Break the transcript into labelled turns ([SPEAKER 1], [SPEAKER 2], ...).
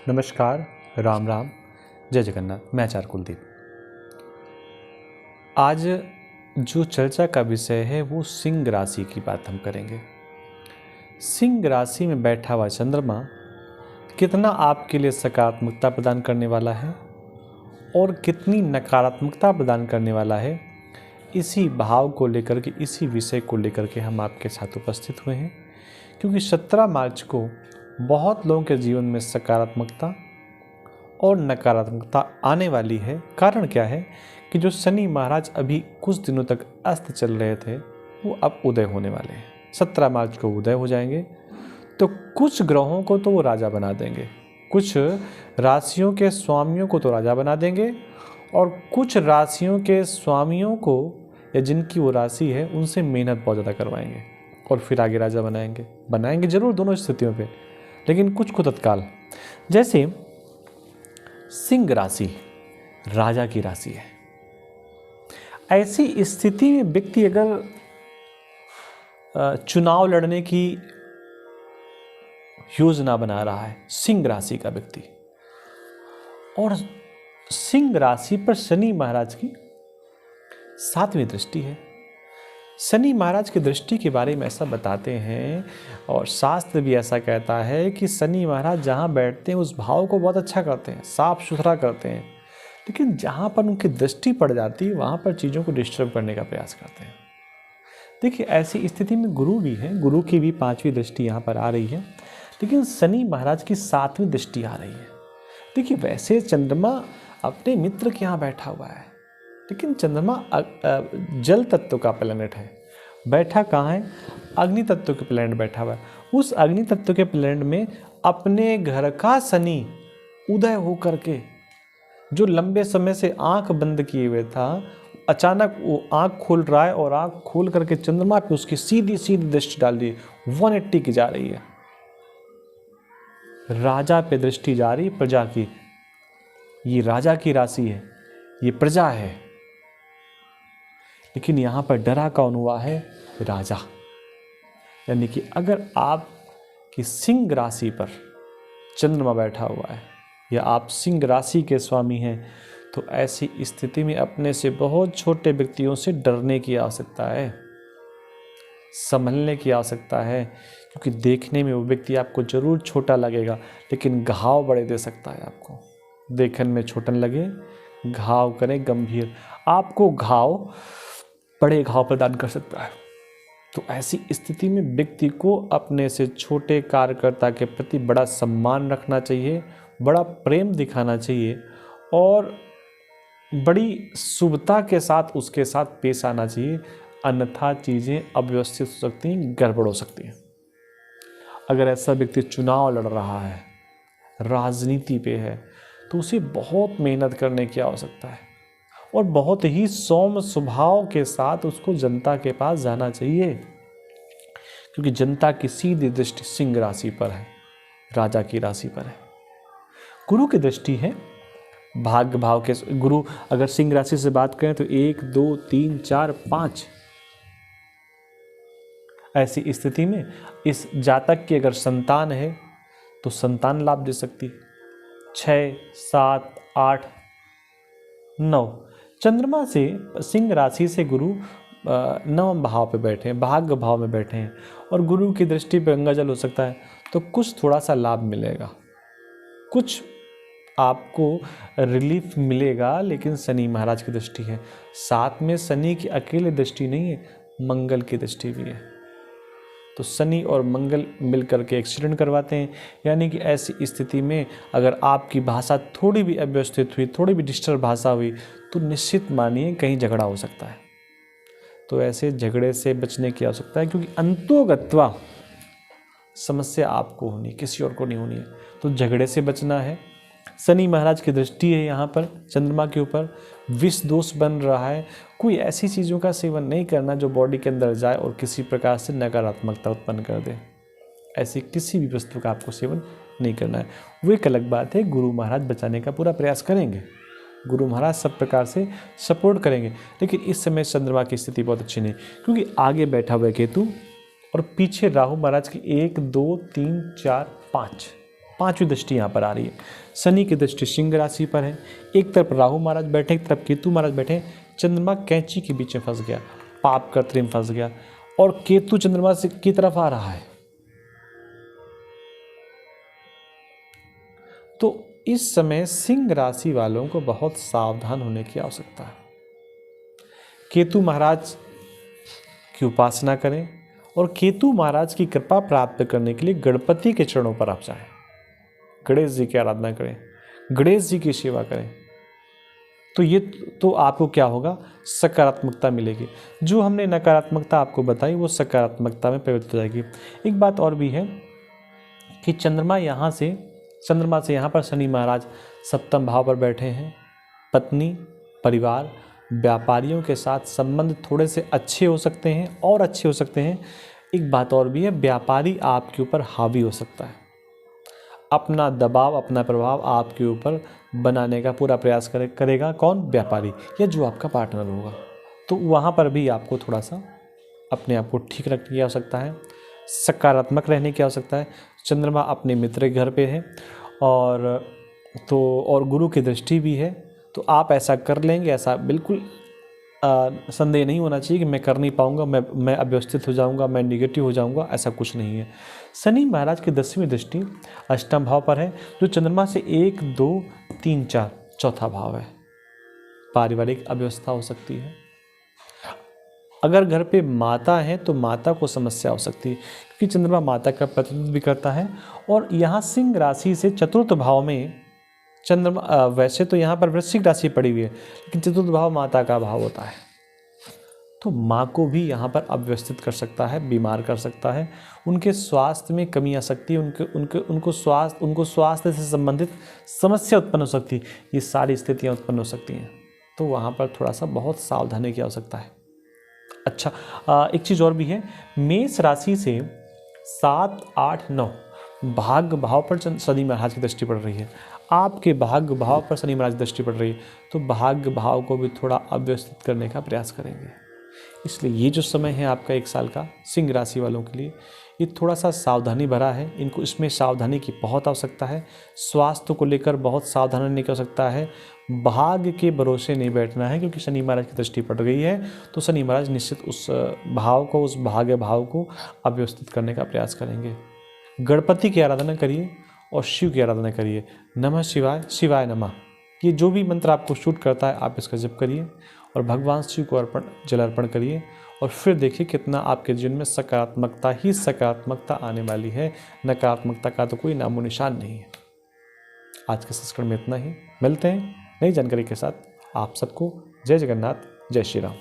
[SPEAKER 1] नमस्कार, राम राम, जय जगन्नाथ। मैं आचार्य कुलदीप। आज जो चर्चा का विषय है वो सिंह राशि की बात हम करेंगे। सिंह राशि में बैठा हुआ चंद्रमा कितना आपके लिए सकारात्मकता प्रदान करने वाला है और कितनी नकारात्मकता प्रदान करने वाला है, इसी भाव को लेकर के, इसी विषय को लेकर के हम आपके साथ उपस्थित हुए हैं। क्योंकि 17 मार्च को बहुत लोगों के जीवन में सकारात्मकता और नकारात्मकता आने वाली है। कारण क्या है कि जो शनि महाराज अभी कुछ दिनों तक अस्त चल रहे थे वो अब उदय होने वाले हैं। 17 मार्च को उदय हो जाएंगे तो कुछ ग्रहों को तो वो राजा बना देंगे, कुछ राशियों के स्वामियों को तो राजा बना देंगे और कुछ राशियों के स्वामियों को या जिनकी वो राशि है उनसे मेहनत बहुत ज़्यादा करवाएंगे और फिर आगे राजा बनाएंगे जरूर दोनों स्थितियों पे, लेकिन कुछ को तत्काल। जैसे सिंह राशि राजा की राशि है, ऐसी स्थिति में व्यक्ति अगर चुनाव लड़ने की योजना बना रहा है, सिंह राशि का व्यक्ति, और सिंह राशि पर शनि महाराज की 7वीं दृष्टि है। शनि महाराज की दृष्टि के बारे में ऐसा बताते हैं और शास्त्र भी ऐसा कहता है कि शनि महाराज जहाँ बैठते हैं उस भाव को बहुत अच्छा करते हैं, साफ सुथरा करते हैं, लेकिन जहाँ पर उनकी दृष्टि पड़ जाती है वहाँ पर चीज़ों को डिस्टर्ब करने का प्रयास करते हैं। देखिए, ऐसी स्थिति में गुरु भी है, गुरु की भी 5वीं दृष्टि यहाँ पर आ रही है, लेकिन शनि महाराज की 7वीं दृष्टि आ रही है। देखिए, वैसे चंद्रमा अपने मित्र के यहाँ बैठा हुआ है, लेकिन चंद्रमा जल तत्व का प्लैनेट है। बैठा कहाँ है? अग्नि तत्व के प्लैनेट बैठा हुआ है। उस अग्नि तत्व के प्लैनेट में अपने घर का शनि उदय होकर के, जो लंबे समय से आंख बंद किए हुए था, अचानक वो आंख खोल रहा है और आंख खोल करके चंद्रमा पे उसकी सीधी सीधी दृष्टि डाल दी, 180 की जा रही है। राजा पे दृष्टि जा रही, प्रजा की। ये राजा की राशि है, ये प्रजा है, लेकिन यहां पर डरा कौन हुआ है? राजा। यानी कि अगर आप की सिंह राशि पर चंद्रमा बैठा हुआ है या आप सिंह राशि के स्वामी हैं, तो ऐसी स्थिति में अपने से बहुत छोटे व्यक्तियों से डरने की आवश्यकता है, संभलने की आवश्यकता है, क्योंकि देखने में वो व्यक्ति आपको जरूर छोटा लगेगा, लेकिन घाव बड़े दे सकता है। आपको देखने में छोटन लगे, घाव करे गंभीर, आपको बड़े घाव प्रदान कर सकता है। तो ऐसी स्थिति में व्यक्ति को अपने से छोटे कार्यकर्ता के प्रति बड़ा सम्मान रखना चाहिए, बड़ा प्रेम दिखाना चाहिए और बड़ी शुभता के साथ उसके साथ पेश आना चाहिए, अन्यथा चीज़ें अव्यवस्थित हो सकती हैं, गड़बड़ हो सकती हैं। अगर ऐसा व्यक्ति चुनाव लड़ रहा है, राजनीति पे है, तो उसे बहुत मेहनत करने की आवश्यकता है और बहुत ही सौम्य स्वभाव के साथ उसको जनता के पास जाना चाहिए, क्योंकि जनता की सीधी दृष्टि सिंह राशि पर है, राजा की राशि पर है। गुरु की दृष्टि है भाग्य भाव के। गुरु अगर सिंह राशि से बात करें तो 1 2 3 4 5, ऐसी स्थिति में इस जातक की अगर संतान है तो संतान लाभ दे सकती है। 6 7 8 9 चंद्रमा से सिंह राशि से गुरु 9वें भाव पे बैठे हैं, भाग्य भाव में बैठे हैं और गुरु की दृष्टि पे गंगाजल हो सकता है, तो कुछ थोड़ा सा लाभ मिलेगा, कुछ आपको रिलीफ मिलेगा, लेकिन शनि महाराज की दृष्टि है। साथ में शनि की अकेले दृष्टि नहीं है, मंगल की दृष्टि भी है। तो शनि और मंगल मिलकर के एक्सीडेंट करवाते हैं। यानी कि ऐसी स्थिति में अगर आपकी भाषा थोड़ी भी अव्यवस्थित हुई, थोड़ी भी डिस्टर्ब भाषा हुई, तो निश्चित मानिए कहीं झगड़ा हो सकता है। तो ऐसे झगड़े से बचने की आवश्यकता है, क्योंकि अंतोगत्वा समस्या आपको होनी है, किसी और को नहीं होनी है। तो झगड़े से बचना है। शनि महाराज की दृष्टि है यहाँ पर चंद्रमा के ऊपर, विष दोष बन रहा है। कोई ऐसी चीज़ों का सेवन नहीं करना जो बॉडी के अंदर जाए और किसी प्रकार से नकारात्मकता उत्पन्न कर दे। ऐसी किसी भी वस्तु का आपको सेवन नहीं करना है। वो एक अलग बात है, गुरु महाराज बचाने का पूरा प्रयास करेंगे, गुरु महाराज सब प्रकार से सपोर्ट करेंगे, लेकिन इस समय चंद्रमा की स्थिति बहुत अच्छी नहीं, क्योंकि आगे बैठा हुआ केतु और पीछे राहु महाराज की 1 2 3 4 5 पांचवी दृष्टि यहाँ पर आ रही है। शनि की दृष्टि सिंह राशि पर है, एक तरफ राहु महाराज बैठे, एक तरफ केतु महाराज बैठे। चंद्रमा कैंची के बीच में फंस गया, पाप कर्त्री में फंस गया, और केतु चंद्रमा से की तरफ आ रहा है। तो इस समय सिंह राशि वालों को बहुत सावधान होने की आवश्यकता है। केतु महाराज की उपासना करें और केतु महाराज की कृपा प्राप्त करने के लिए गणपति के चरणों पर आप जाएं, गणेश जी की आराधना करें, गणेश जी की सेवा करें। तो ये तो आपको क्या होगा, सकारात्मकता मिलेगी। जो हमने नकारात्मकता आपको बताई वो सकारात्मकता में परिवर्तित हो जाएगी। एक बात और भी है कि चंद्रमा से यहाँ पर शनि महाराज सप्तम भाव पर बैठे हैं। पत्नी, परिवार, व्यापारियों के साथ संबंध थोड़े से अच्छे हो सकते हैं और अच्छे हो सकते हैं। एक बात और भी है, व्यापारी आपके ऊपर हावी हो सकता है, अपना दबाव, अपना प्रभाव आपके ऊपर बनाने का पूरा प्रयास करेगा। कौन? व्यापारी या जो आपका पार्टनर होगा। तो वहाँ पर भी आपको थोड़ा सा अपने आप को ठीक रखने की आवश्यकता है, सकारात्मक रहने की आवश्यकता है। चंद्रमा अपने मित्र के घर पे है और गुरु की दृष्टि भी है, तो आप ऐसा कर लेंगे, ऐसा बिल्कुल संदेह नहीं होना चाहिए कि मैं कर नहीं पाऊंगा, मैं अव्यवस्थित हो जाऊंगा, मैं निगेटिव हो जाऊंगा, ऐसा कुछ नहीं है। शनि महाराज की 10वीं दृष्टि अष्टम भाव पर है, जो चंद्रमा से 1, 2, 3, 4 चौथा भाव है। पारिवारिक अव्यवस्था हो सकती है। अगर घर पे माता है तो माता को समस्या हो सकती है, क्योंकि चंद्रमा माता का प्रतिनिधित्व भी करता है। और यहाँ सिंह राशि से चतुर्थ भाव में चंद्रमा, वैसे तो यहाँ पर वृश्चिक राशि पड़ी हुई है, लेकिन चतुर्थ भाव माता का भाव होता है, तो माँ को भी यहाँ पर अव्यवस्थित कर सकता है, बीमार कर सकता है। उनके स्वास्थ्य में कमी आ सकती है, उनको स्वास्थ्य से संबंधित समस्या उत्पन्न हो सकती है। ये सारी स्थितियाँ उत्पन्न हो सकती हैं, तो वहाँ पर थोड़ा सा बहुत सावधानी की आवश्यकता है। अच्छा, एक चीज़ और भी है, मेष राशि से 7, 8, 9 भाग्य भाव पर शनि महाराज की दृष्टि पड़ रही है। आपके भाग्य भाव पर शनि महाराज की दृष्टि पड़ रही है, तो भाग्य भाव को भी थोड़ा अव्यवस्थित करने का प्रयास करेंगे। इसलिए ये जो समय है आपका 1 साल का सिंह राशि वालों के लिए, ये थोड़ा सा सावधानी भरा है। इनको इसमें सावधानी की बहुत आवश्यकता है। स्वास्थ्य को लेकर बहुत सावधान रहने की आवश्यकता है। भाग्य के भरोसे नहीं बैठना है, क्योंकि शनि महाराज की दृष्टि पड़ गई है, तो शनि महाराज निश्चित उस भाग्य भाव को अव्यवस्थित करने का प्रयास करेंगे। गणपति की आराधना करिए और शिव की आराधना करिए। नमः शिवाय, शिवाय नमः, ये जो भी मंत्र आपको शूट करता है आप इसका जप करिए और भगवान शिव को जल अर्पण करिए, और फिर देखिए कितना आपके जीवन में सकारात्मकता ही सकारात्मकता आने वाली है। नकारात्मकता का तो कोई नामो निशान नहीं है। आज के संस्करण में इतना ही। मिलते हैं नई जानकारी के साथ। आप सबको जय जगन्नाथ, जय श्री राम।